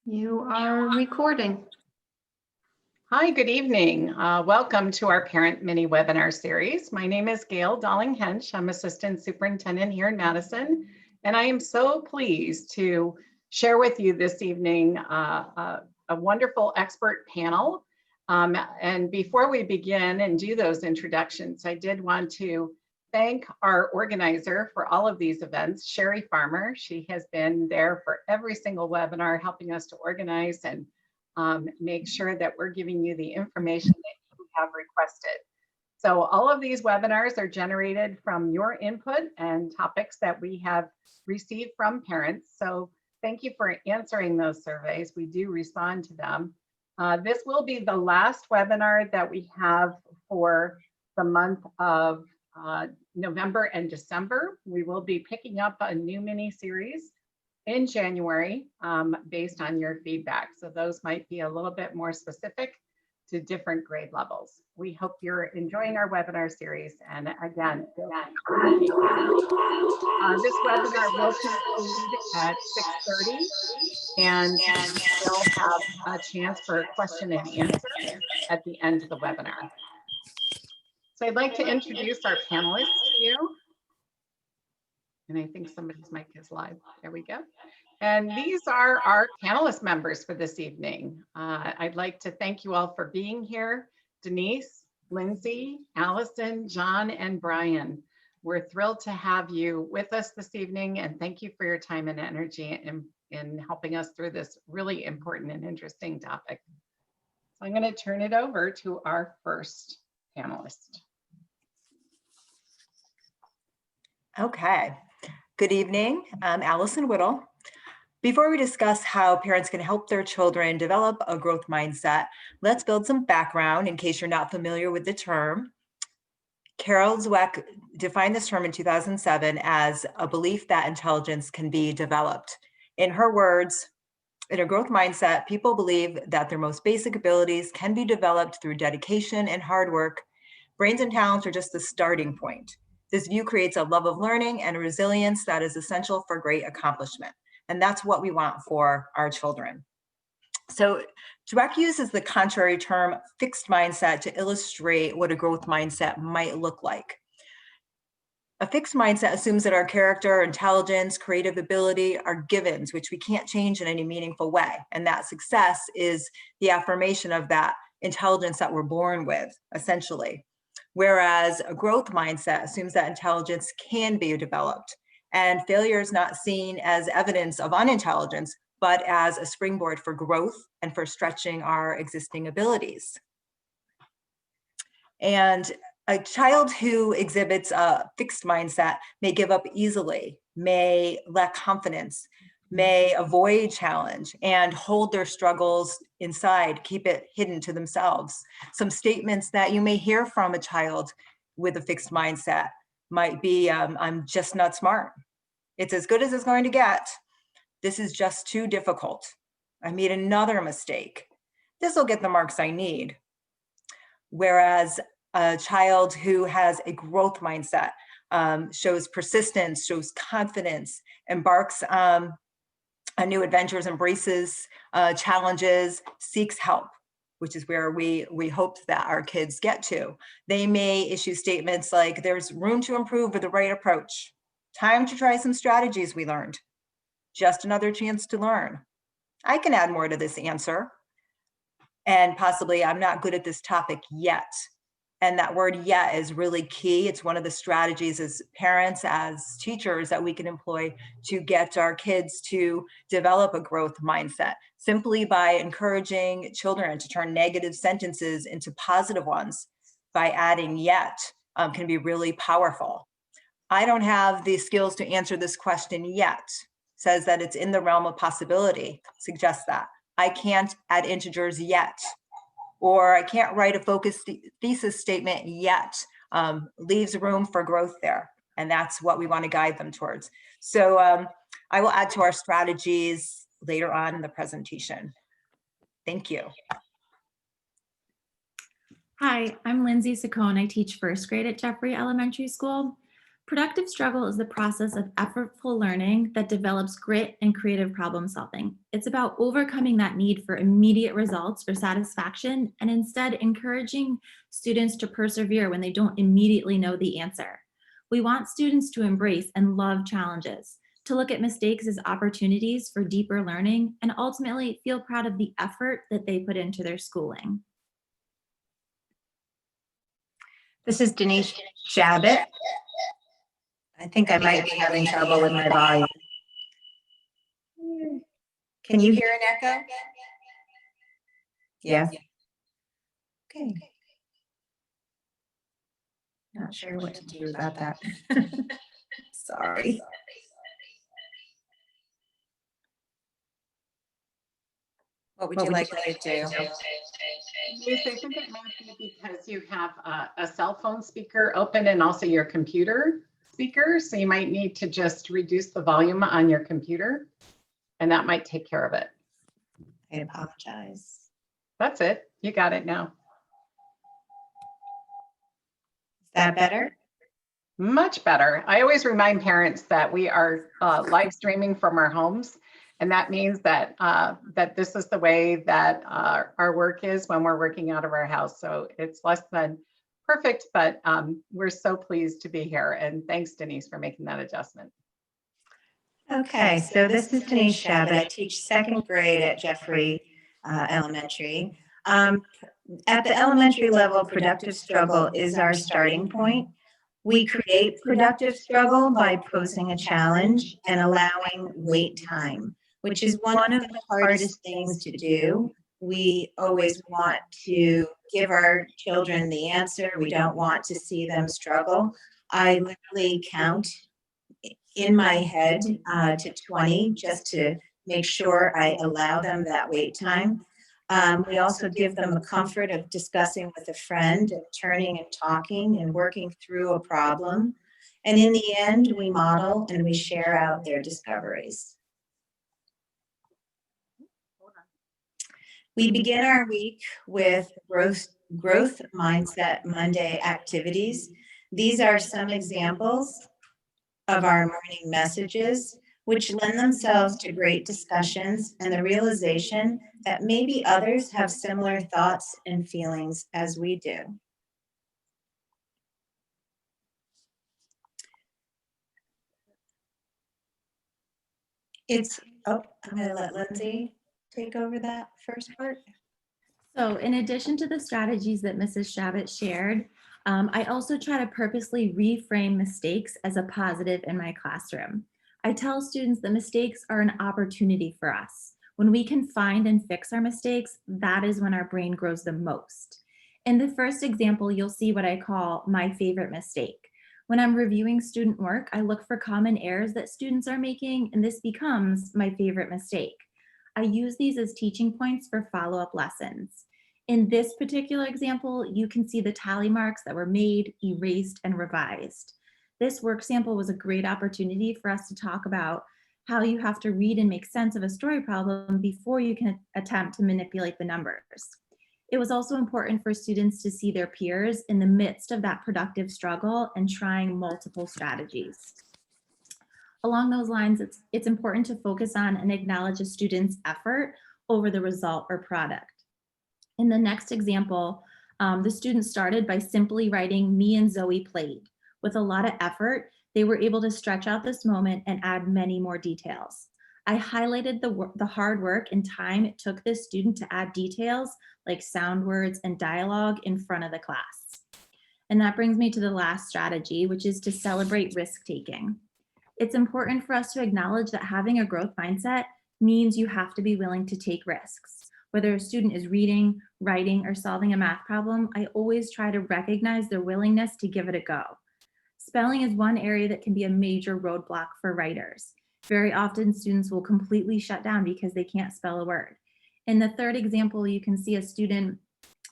You are recording. Hi, good evening. Welcome to our parent mini webinar series. My name is Gail Dolling-Hench. I'm Assistant Superintendent here in Madison, and I am so pleased to share with you this evening a wonderful expert panel. And before we begin and do those introductions, I did want to thank our organizer for all of these events, Sherry Farmer. She has been there for every single webinar, helping us to organize and make sure that we're giving you the information that you have requested. So all of these webinars are generated from your input and topics that we have received from parents. So thank you for answering those surveys. We do respond to them. This will be the last webinar that we have for the month of November and December. We will be picking up a new mini series in January based on your feedback. So those might be a little bit more specific to different grade levels. We hope you're enjoying our webinar series. And again, this webinar will conclude at 6:30, and we'll have a chance for a question and answer at the end of the webinar. So I'd like to introduce our panelists to you. And I think somebody's mic is live. There we go. And these are our panelist members for this evening. I'd like to thank you all for being here. Denise, Lindsay, Allison, John, and Brian. We're thrilled to have you with us this evening, and thank you for your time and energy in helping us through this really important and interesting topic. So I'm going to turn it over to our first panelist. Okay, good evening. I'm Allison Whittle. Before we discuss how parents can help their children develop a growth mindset, let's build some background in case you're not familiar with the term. Carol Dweck defined this term in 2007 as a belief that intelligence can be developed. In her words, in a growth mindset, people believe that their most basic abilities can be developed through dedication and hard work. Brains and talents are just the starting point. This view creates a love of learning and a resilience that is essential for great accomplishment. And that's what we want for our children. So Dweck uses the contrary term fixed mindset to illustrate what a growth mindset might look like. A fixed mindset assumes that our character, intelligence, creative ability are givens, which we can't change in any meaningful way. And that success is the affirmation of that intelligence that we're born with, essentially. Whereas a growth mindset assumes that intelligence can be developed, and failure is not seen as evidence of unintelligence, but as a springboard for growth and for stretching our existing abilities. And a child who exhibits a fixed mindset may give up easily, may lack confidence, may avoid challenge, and hold their struggles inside, keep it hidden to themselves. Some statements that you may hear from a child with a fixed mindset might be, I'm just not smart. It's as good as it's going to get. This is just too difficult. I made another mistake. This will get the marks I need. Whereas a child who has a growth mindset shows persistence, shows confidence, embarks on new adventures, embraces challenges, seeks help, which is where we hope that our kids get to. They may issue statements like, there's room to improve with the right approach. Time to try some strategies we learned. Just another chance to learn. I can add more to this answer. And possibly, I'm not good at this topic yet. And that word yet is really key. It's one of the strategies as parents, as teachers that we can employ to get our kids to develop a growth mindset, simply by encouraging children to turn negative sentences into positive ones by adding yet can be really powerful. I don't have the skills to answer this question yet. Says that it's in the realm of possibility, suggests that. I can't add integers yet. Or I can't write a focused thesis statement yet, leaves room for growth there. And that's what we want to guide them towards. So I will add to our strategies later on in the presentation. Thank you. Hi, I'm Lindsay Saccone. I teach first grade at Jeffrey Elementary School. Productive struggle is the process of effortful learning that develops grit and creative problem solving. It's about overcoming that need for immediate results or satisfaction and instead encouraging students to persevere when they don't immediately know the answer. We want students to embrace and love challenges, to look at mistakes as opportunities for deeper learning, and ultimately feel proud of the effort that they put into their schooling. This is Denise Shabbat. I think I might be having trouble with my volume. Can you hear an echo? Yes. Okay. Not sure what to do about that. Sorry. What would you like me to do? Denise, I think it might be because you have a cell phone speaker open and also your computer speaker. So you might need to just reduce the volume on your computer and that might take care of it. I apologize. That's it. You got it now. Is that better? Much better. I always remind parents that we are live streaming from our homes. And that means that that this is the way that our work is when we're working out of our house. So it's less than perfect, but we're so pleased to be here. And thanks, Denise, for making that adjustment. Okay, so this is Denise Shabbat. I teach second grade at Jeffrey Elementary. At the elementary level, productive struggle is our starting point. We create productive struggle by posing a challenge and allowing wait time, which is one of the hardest things to do. We always want to give our children the answer. We don't want to see them struggle. I literally count in my head to 20 just to make sure I allow them that wait time. We also give them the comfort of discussing with a friend and turning and talking and working through a problem. And in the end, we model and we share out their discoveries. We begin our week with growth mindset Monday activities. These are some examples of our morning messages, which lend themselves to great discussions and the realization that maybe others have similar thoughts and feelings as we do. I'm going to let Lindsay take over that first part. So in addition to the strategies that Mrs. Shabbat shared, I also try to purposely reframe mistakes as a positive in my classroom. I tell students that mistakes are an opportunity for us. When we can find and fix our mistakes, that is when our brain grows the most. In the first example, you'll see what I call my favorite mistake. When I'm reviewing student work, I look for common errors that students are making, and this becomes my favorite mistake. I use these as teaching points for follow-up lessons. In this particular example, you can see the tally marks that were made, erased, and revised. This work sample was a great opportunity for us to talk about how you have to read and make sense of a story problem before you can attempt to manipulate the numbers. It was also important for students to see their peers in the midst of that productive struggle and trying multiple strategies. Along those lines, it's important to focus on and acknowledge a student's effort over the result or product. In the next example, the students started by simply writing "me and Zoe played." With a lot of effort, they were able to stretch out this moment and add many more details. I highlighted the hard work and time it took this student to add details like sound words and dialogue in front of the class. And that brings me to the last strategy, which is to celebrate risk-taking. It's important for us to acknowledge that having a growth mindset means you have to be willing to take risks. Whether a student is reading, writing, or solving a math problem, I always try to recognize their willingness to give it a go. Spelling is one area that can be a major roadblock for writers. Very often, students will completely shut down because they can't spell a word. In the third example, you can see a student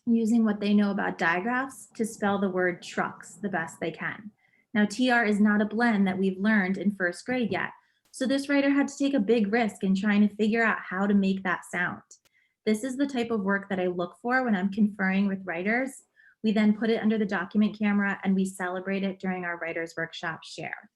using what they know about digraphs to spell the word trucks the best they can. Now, TR is not a blend that we've learned in first grade yet, so this writer had to take a big risk in trying to figure out how to make that sound. This is the type of work that I look for when I'm conferring with writers. We then put it under the document camera and we celebrate it during our writer's workshop share.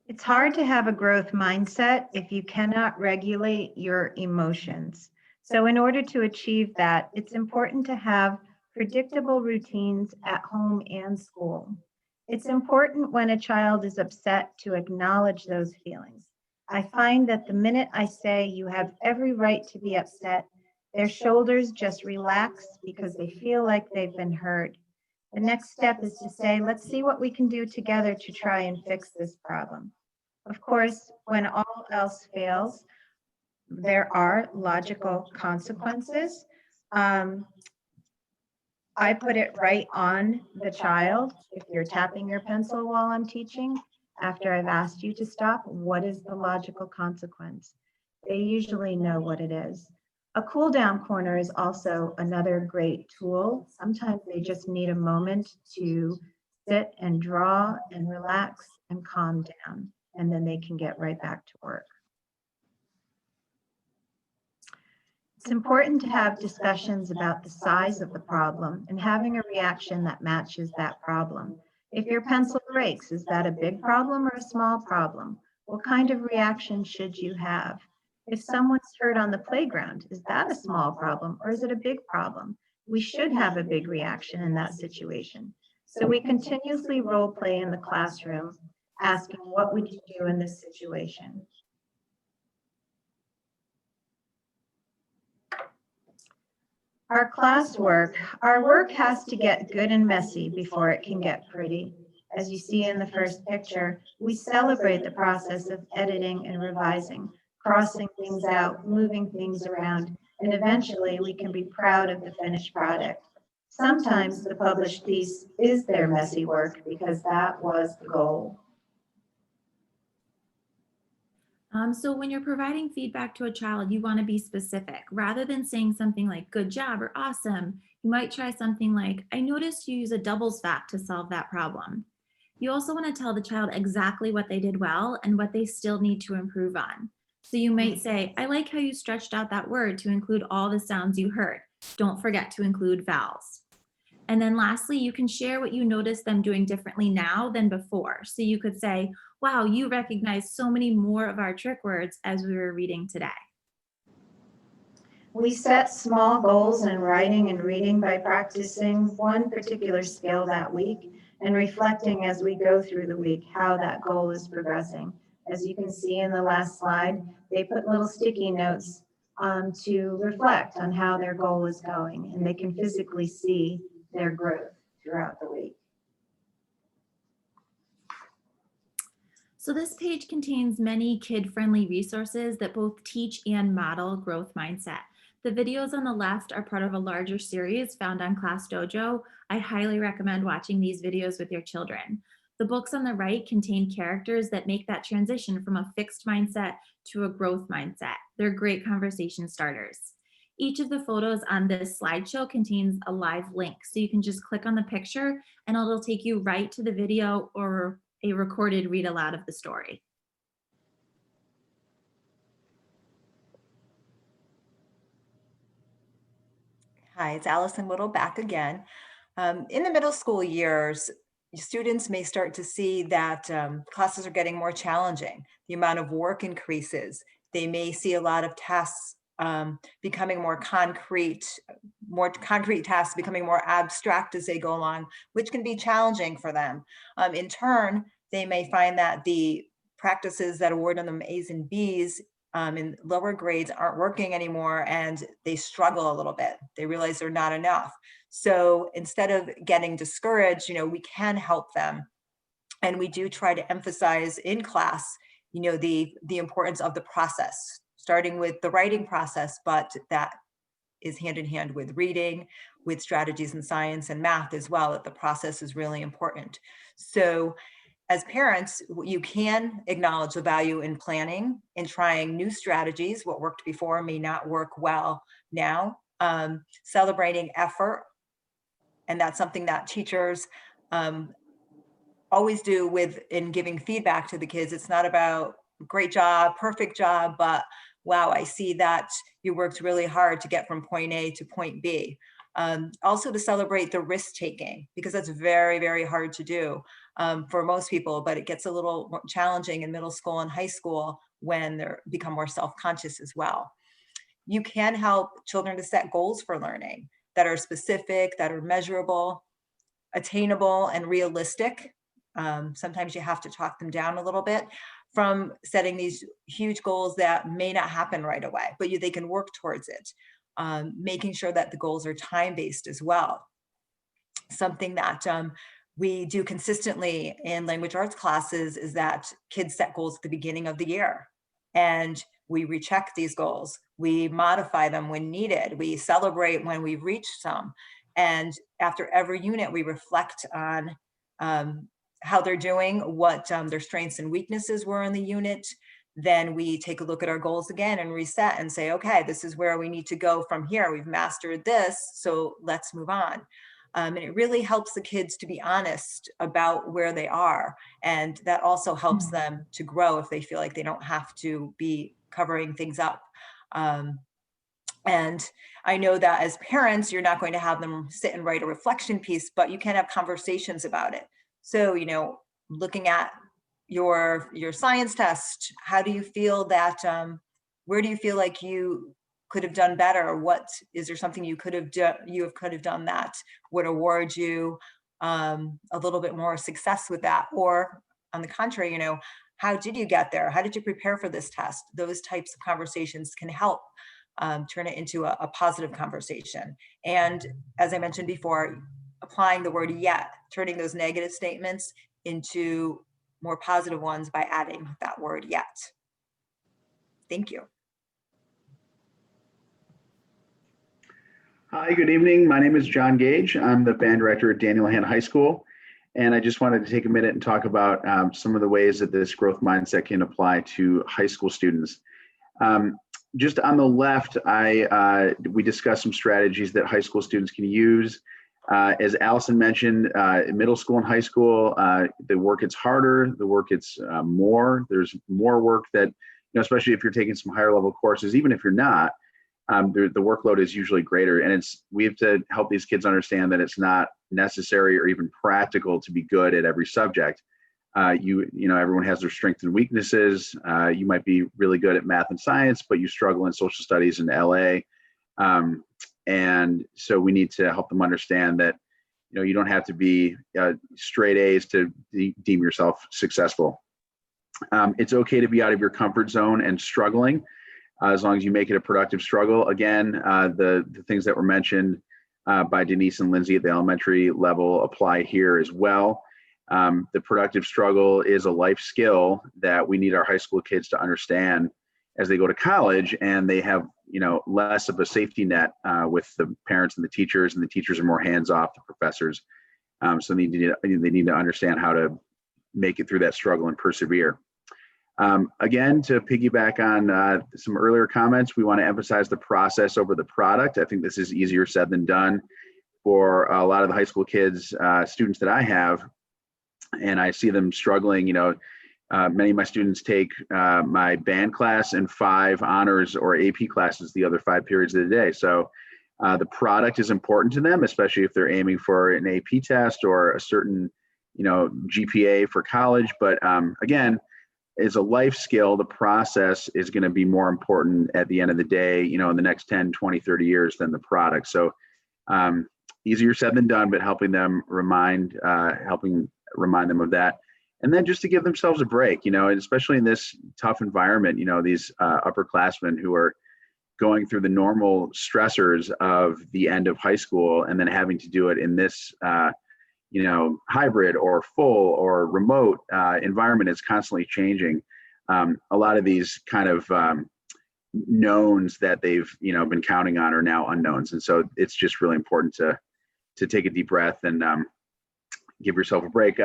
It's hard to have a growth mindset if you cannot regulate your emotions. So in order to achieve that, it's important to have predictable routines at home and school. It's important when a child is upset to acknowledge those feelings. I find that the minute I say you have every right to be upset, their shoulders just relax because they feel like they've been heard. The next step is to say, let's see what we can do together to try and fix this problem. Of course, when all else fails, there are logical consequences. I put it right on the child. If you're tapping your pencil while I'm teaching, after I've asked you to stop, what is the logical consequence? They usually know what it is. A cool down corner is also another great tool. Sometimes they just need a moment to sit and draw and relax and calm down, and then they can get right back to work. It's important to have discussions about the size of the problem and having a reaction that matches that problem. If your pencil breaks, is that a big problem or a small problem? What kind of reaction should you have? If someone's hurt on the playground, is that a small problem or is it a big problem? We should have a big reaction in that situation. So we continuously role play in the classroom, asking what would you do in this situation? Our classwork, our work has to get good and messy before it can get pretty. As you see in the first picture, we celebrate the process of editing and revising, crossing things out, moving things around, and eventually we can be proud of the finished product. Sometimes the published piece is their messy work because that was the goal. So when you're providing feedback to a child, you want to be specific. Rather than saying something like good job or awesome, you might try something like, I noticed you use a doubles fact to solve that problem. You also want to tell the child exactly what they did well and what they still need to improve on. So you might say, I like how you stretched out that word to include all the sounds you heard. Don't forget to include vowels. And then lastly, you can share what you noticed them doing differently now than before. So you could say, wow, you recognize so many more of our trick words as we were reading today. We set small goals in writing and reading by practicing one particular skill that week and reflecting as we go through the week how that goal is progressing. As you can see in the last slide, they put little sticky notes to reflect on how their goal is going, and they can physically see their growth throughout the week. So this page contains many kid-friendly resources that both teach and model growth mindset. The videos on the left are part of a larger series found on Class Dojo. I highly recommend watching these videos with your children. The books on the right contain characters that make that transition from a fixed mindset to a growth mindset. They're great conversation starters. Each of the photos on this slideshow contains a live link, so you can just click on the picture and it'll take you right to the video or a recorded read aloud of the story. Hi, it's Allison Whittle back again. In the middle school years, students may start to see that classes are getting more challenging. The amount of work increases. They may see a lot of tasks becoming more concrete tasks becoming more abstract as they go along, which can be challenging for them. In turn, they may find that the practices that award them A's and B's in lower grades aren't working anymore, and they struggle a little bit. They realize they're not enough. So instead of getting discouraged, we can help them. And we do try to emphasize in class, the importance of the process, starting with the writing process, but that is hand in hand with reading, with strategies in science and math as well, that the process is really important. So as parents, you can acknowledge the value in planning and trying new strategies. What worked before may not work well now. Celebrating effort, and that's something that teachers always do in giving feedback to the kids. It's not about great job, perfect job, but wow, I see that you worked really hard to get from point A to point B. Also to celebrate the risk taking, because that's very, very hard to do for most people, but it gets a little more challenging in middle school and high school when they become more self-conscious as well. You can help children to set goals for learning that are specific, that are measurable, attainable, and realistic. Sometimes you have to talk them down a little bit from setting these huge goals that may not happen right away, but they can work towards it. Making sure that the goals are time-based as well. Something that we do consistently in language arts classes is that kids set goals at the beginning of the year, and we recheck these goals. We modify them when needed. We celebrate when we've reached some. And after every unit, we reflect on how they're doing, what their strengths and weaknesses were in the unit. Then we take a look at our goals again and reset and say, okay, this is where we need to go from here. We've mastered this, so let's move on. And it really helps the kids to be honest about where they are. And that also helps them to grow if they feel like they don't have to be covering things up. And I know that as parents, you're not going to have them sit and write a reflection piece, but you can have conversations about it. So, looking at your science test, how do you feel that, where do you feel like you could have done better? What is there something you could have done that would award you a little bit more success with that? Or on the contrary, how did you get there? How did you prepare for this test? Those types of conversations can help turn it into a positive conversation. And as I mentioned before, applying the word yet, turning those negative statements into more positive ones by adding that word yet. Thank you. Hi, good evening. My name is John Gage. I'm the band director at Daniel Hand High School. And I just wanted to take a minute and talk about some of the ways that this growth mindset can apply to high school students. Just on the left, we discussed some strategies that high school students can use. As Allison mentioned, in middle school and high school, the work gets harder, the work gets more. There's more work that, especially if you're taking some higher level courses, even if you're not, the workload is usually greater. And we have to help these kids understand that it's not necessary or even practical to be good at every subject. Everyone has their strengths and weaknesses. You might be really good at math and science, but you struggle in social studies in LA. And so we need to help them understand that, you don't have to be straight A's to deem yourself successful. It's okay to be out of your comfort zone and struggling, as long as you make it a productive struggle. Again, the things that were mentioned by Denise and Lindsay at the elementary level apply here as well. The productive struggle is a life skill that we need our high school kids to understand as they go to college, and they have less of a safety net with the parents and the teachers are more hands-off, the professors. So they need to understand how to make it through that struggle and persevere. Again, to piggyback on some earlier comments, we want to emphasize the process over the product. I think this is easier said than done for a lot of the high school kids, students that I have, and I see them struggling. Many of my students take my band class and 5 honors or AP classes the other 5 periods of the day. So the product is important to them, especially if they're aiming for an AP test or a certain, GPA for college. But again, as a life skill, the process is going to be more important at the end of the day, in the next 10, 20, 30 years than the product. So easier said than done, but helping remind them of that. And then just to give themselves a break, and especially in this tough environment, these upperclassmen who are going through the normal stressors of the end of high school and then having to do it in this, hybrid or full or remote environment is constantly changing. A lot of these kind of knowns that they've, been counting on are now unknowns. And so it's just really important to take a deep breath and give yourself a break.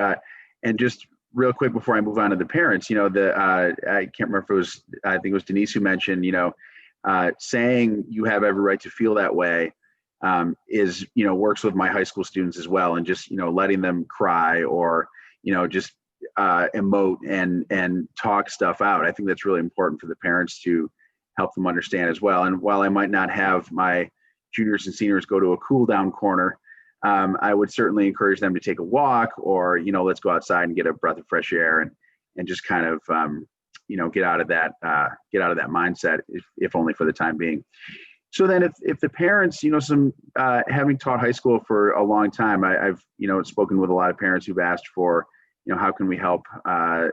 And just real quick before I move on to the parents, I can't remember if it was, I think it was Denise who mentioned, saying you have every right to feel that way is, works with my high school students as well. And just, letting them cry or, just emote and talk stuff out. I think that's really important for the parents to help them understand as well. And while I might not have my juniors and seniors go to a cool down corner, I would certainly encourage them to take a walk, or, let's go outside and get a breath of fresh air and just kind of, get out of that mindset, if only for the time being. So then if the parents, having taught high school for a long time, I've, spoken with a lot of parents who've asked for, how can we help our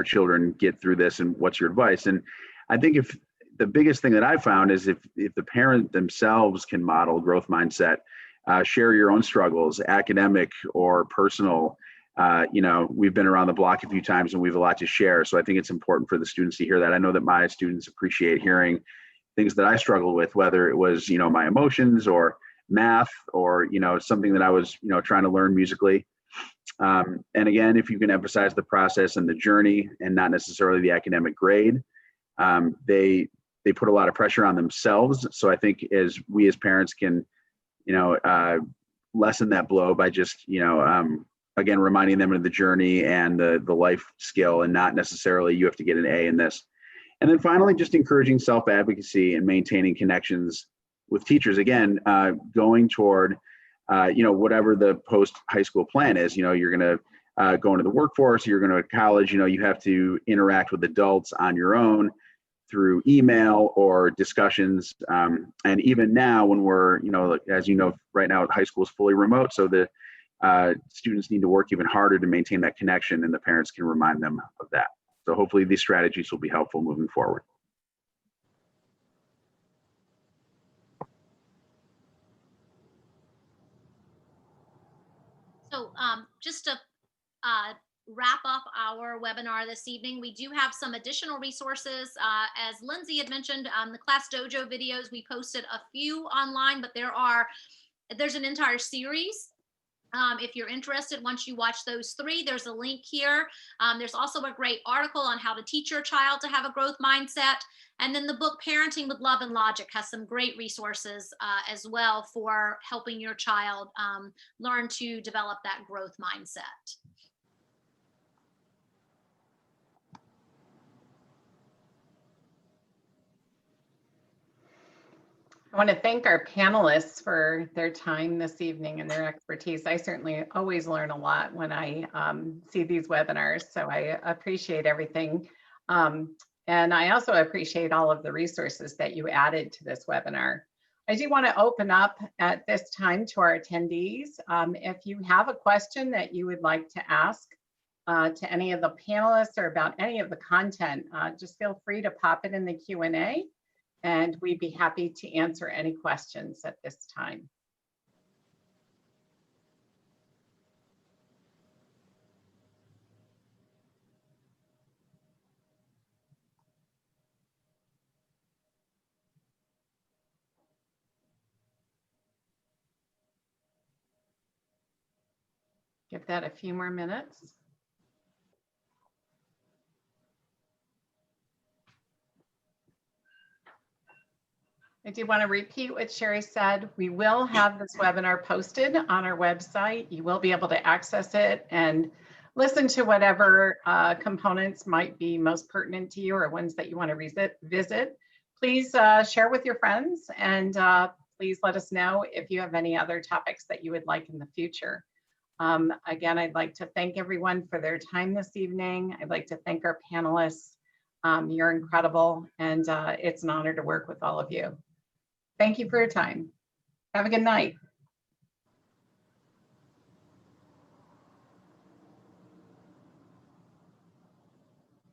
children get through this, and what's your advice? And I think if the biggest thing that I found is if the parent themselves can model growth mindset, share your own struggles, academic or personal. We've been around the block a few times and we have a lot to share. So I think it's important for the students to hear that. I know that my students appreciate hearing things that I struggled with, whether it was, my emotions or math or, something that I was, trying to learn musically. And again, if you can emphasize the process and the journey and not necessarily the academic grade, they put a lot of pressure on themselves. So I think as parents can, lessen that blow by just, again, reminding them of the journey and the life skill, and not necessarily you have to get an A in this. And then finally, just encouraging self-advocacy and maintaining connections with teachers. Again, going toward, whatever the post-high school plan is. You're going to go into the workforce, you're going to college, you have to interact with adults on your own through email or discussions. And even now when we're, as right now high school is fully remote. So the students need to work even harder to maintain that connection, and the parents can remind them of that. So hopefully these strategies will be helpful moving forward. So just to wrap up our webinar this evening, we do have some additional resources. As Lindsay had mentioned, the Class Dojo videos, we posted a few online, but there's an entire series. If you're interested, once you watch those 3, there's a link here. There's also a great article on how to teach your child to have a growth mindset. And then the book Parenting with Love and Logic has some great resources as well for helping your child learn to develop that growth mindset. I want to thank our panelists for their time this evening and their expertise. I certainly always learn a lot when I see these webinars, so I appreciate everything. And I also appreciate all of the resources that you added to this webinar. I do want to open up at this time to our attendees. If you have a question that you would like to ask to any of the panelists or about any of the content, just feel free to pop it in the Q&A. And we'd be happy to answer any questions at this time. Give that a few more minutes. I do want to repeat what Sherry said. We will have this webinar posted on our website. You will be able to access it and listen to whatever components might be most pertinent to you or ones that you want to visit. Please share with your friends, and please let us know if you have any other topics that you would like in the future. Again, I'd like to thank everyone for their time this evening. I'd like to thank our panelists. You're incredible, and it's an honor to work with all of you. Thank you for your time. Have a good night.